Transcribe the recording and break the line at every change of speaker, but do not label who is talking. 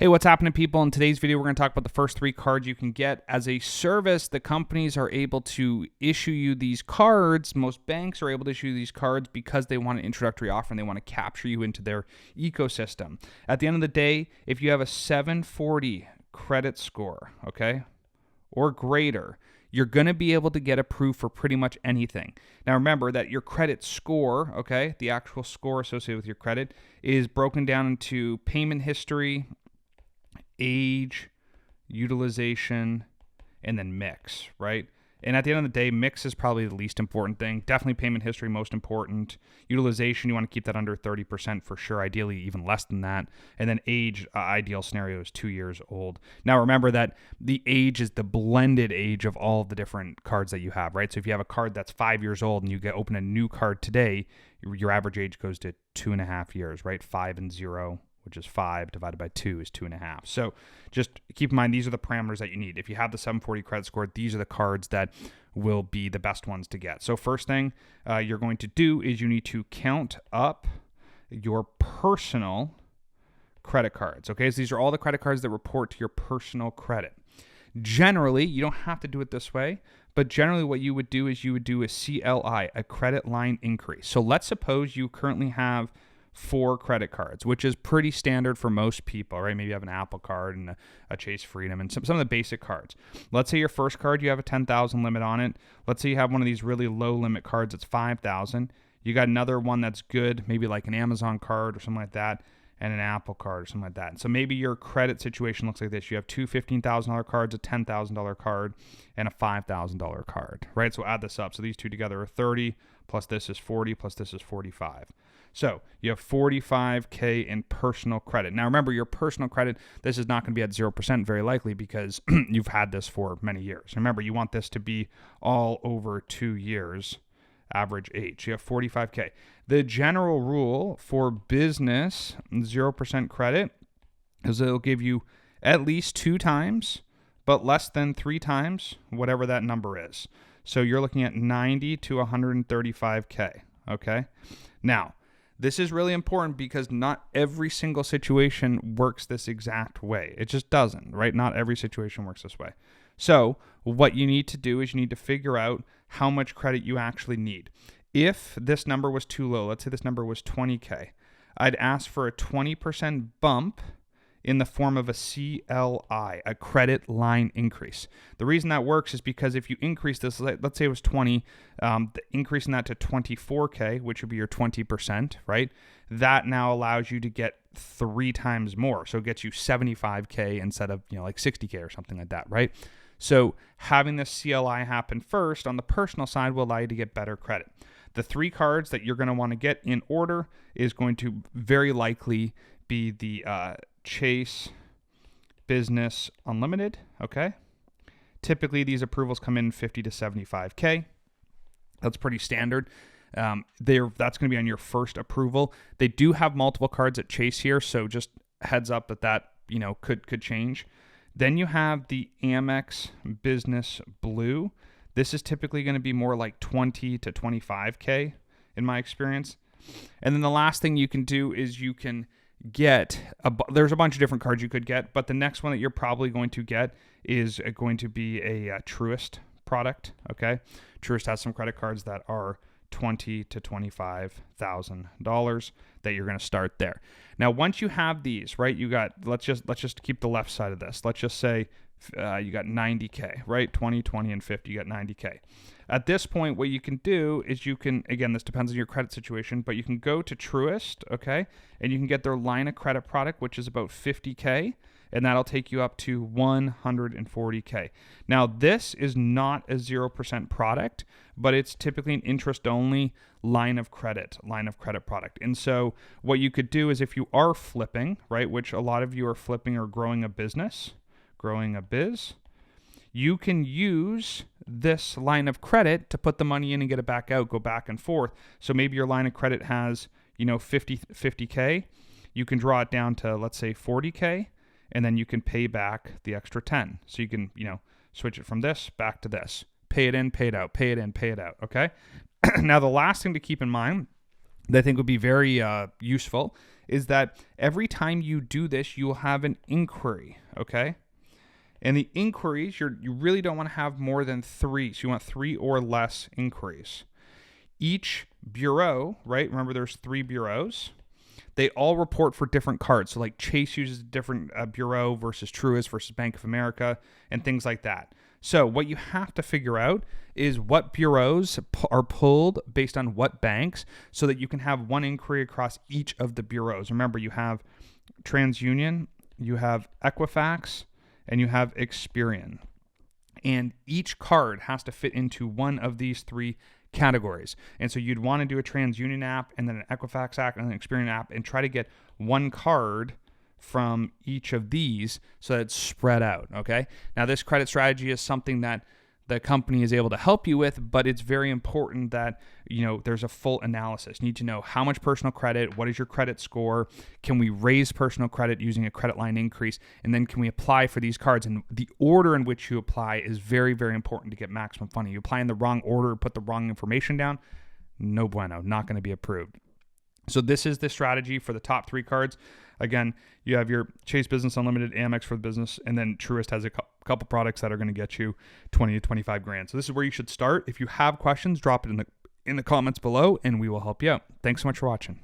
Hey, what's happening, people? In today's video, we're going to talk about the first 3 cards you can get. As a service, the companies are able to issue you these cards. Most banks are able to issue these cards because they want an introductory offer and they want to capture you into their ecosystem. At the end of the day, if you have a 740 credit score, okay, or greater, you're going to be able to get approved for pretty much anything. Now, remember that your credit score, okay, the actual score associated with your credit, is broken down into payment history, age, utilization, and then mix, right? And at the end of the day, mix is probably the least important thing. Definitely payment history, most important. Utilization, you want to keep that under 30% for sure, ideally even less than that. And then age, ideal scenario is 2 years old. Now remember that the age is the blended age of all of the different cards that you have, right? So if you have a card that's 5 years old and you open a new card today, your average age goes to 2.5 years, right? 5 and 0. Which is 5 divided by 2 is 2.5. So just keep in mind, these are the parameters that you need. If you have the 740 credit score, these are the cards that will be the best ones to get. So first thing you're going to do is you need to count up your personal credit cards. Okay, so these are all the credit cards that report to your personal credit. Generally, you don't have to do it this way, but generally what you would do is you would do a CLI, a credit line increase. So let's suppose you currently have 4 credit cards, which is pretty standard for most people, right? Maybe you have an Apple card and a Chase Freedom and some of the basic cards. Let's say your first card, you have a 10,000 limit on it. Let's say you have one of these really low limit cards, it's 5,000. You got another one that's good, maybe like an Amazon card or something like that, and an Apple card or something like that. So maybe your credit situation looks like this. You have 2 $15,000 cards, a $10,000 card, and a $5,000 card, right? So add this up. So these two together are 30, plus this is 40, plus this is 45. So you have 45K in personal credit. Now remember, your personal credit, this is not going to be at 0% very likely because you've had this for many years. Remember, you want this to be all over 2 years average age. You have 45K. The general rule for business 0% credit is it'll give you at least 2 times, but less than 3 times, whatever that number is. So you're looking at 90 to 135K, okay? Now, this is really important because not every single situation works this exact way. It just doesn't, right? Not every situation works this way. So what you need to do is you need to figure out how much credit you actually need. If this number was too low, let's say this number was 20K, I'd ask for a 20% bump in the form of a CLI, a credit line increase. The reason that works is because if you increase this, let's say it was 20, increasing that to 24K, which would be your 20%, right? That now allows you to get 3 times more. So it gets you 75K instead of, like 60K or something like that, right? So having this CLI happen first on the personal side will allow you to get better credit. The 3 cards that you're going to want to get in order is going to very likely be the Chase Business Unlimited, okay? Typically, these approvals come in 50 to 75K. That's pretty standard. That's going to be on your first approval. They do have multiple cards at Chase here, so just heads up that could change. Then you have the Amex Business Blue. This is typically going to be more like 20 to 25K in my experience. And then the last thing you can do is you can get there's a bunch of different cards you could get, but the next one that you're probably going to get is going to be a Truist product. Okay, Truist has some credit cards that are $20,000 to $25,000 that you're going to start there. Now, once you have these, right, you got let's just keep the left side of this. Let's just say you got 90K, right? 20, 20, and 50. You got 90K. At this point, what you can do is you can, again, this depends on your credit situation, but you can go to Truist, okay, and you can get their line of credit product, which is about 50K, and that'll take you up to 140K. Now, this is not a 0% product, but it's typically an interest-only line of credit product. And so what you could do is if you are flipping, right, which a lot of you are flipping or growing a biz, you can use this line of credit to put the money in and get it back out, go back and forth. So maybe your line of credit has, 50K. You can draw it down to, let's say, 40K, and then you can pay back the extra 10. So you can, switch it from this back to this. Pay it in, pay it out, pay it in, pay it out, okay? Now, the last thing to keep in mind that I think would be very useful is that every time you do this, you'll have an inquiry, okay? And the inquiries, you really don't want to have more than 3. So you want 3 or less inquiries. Each bureau, right? Remember there's 3 bureaus. They all report for different cards. So like Chase uses a different bureau versus Truist versus Bank of America and things like that. So what you have to figure out is what bureaus are pulled based on what banks so that you can have one inquiry across each of the bureaus. Remember, you have TransUnion, you have Equifax, and you have Experian. And each card has to fit into one of these 3 categories. And so you'd want to do a TransUnion app and then an Equifax app and an Experian app and try to get one card from each of these so that it's spread out, okay? Now, this credit strategy is something that the company is able to help you with, but it's very important that, there's a full analysis. You need to know how much personal credit, what is your credit score, can we raise personal credit using a credit line increase, and then can we apply for these cards? And the order in which you apply is very, very important to get maximum funding. You apply in the wrong order, put the wrong information down, no bueno, not going to be approved. So this is the strategy for the top 3 cards. Again, you have your Chase Business Unlimited, Amex for the business, and then Truist has a couple products that are going to get you 20 to 25 grand. So this is where you should start. If you have questions, drop it in the comments below, and we will help you out. Thanks so much for watching.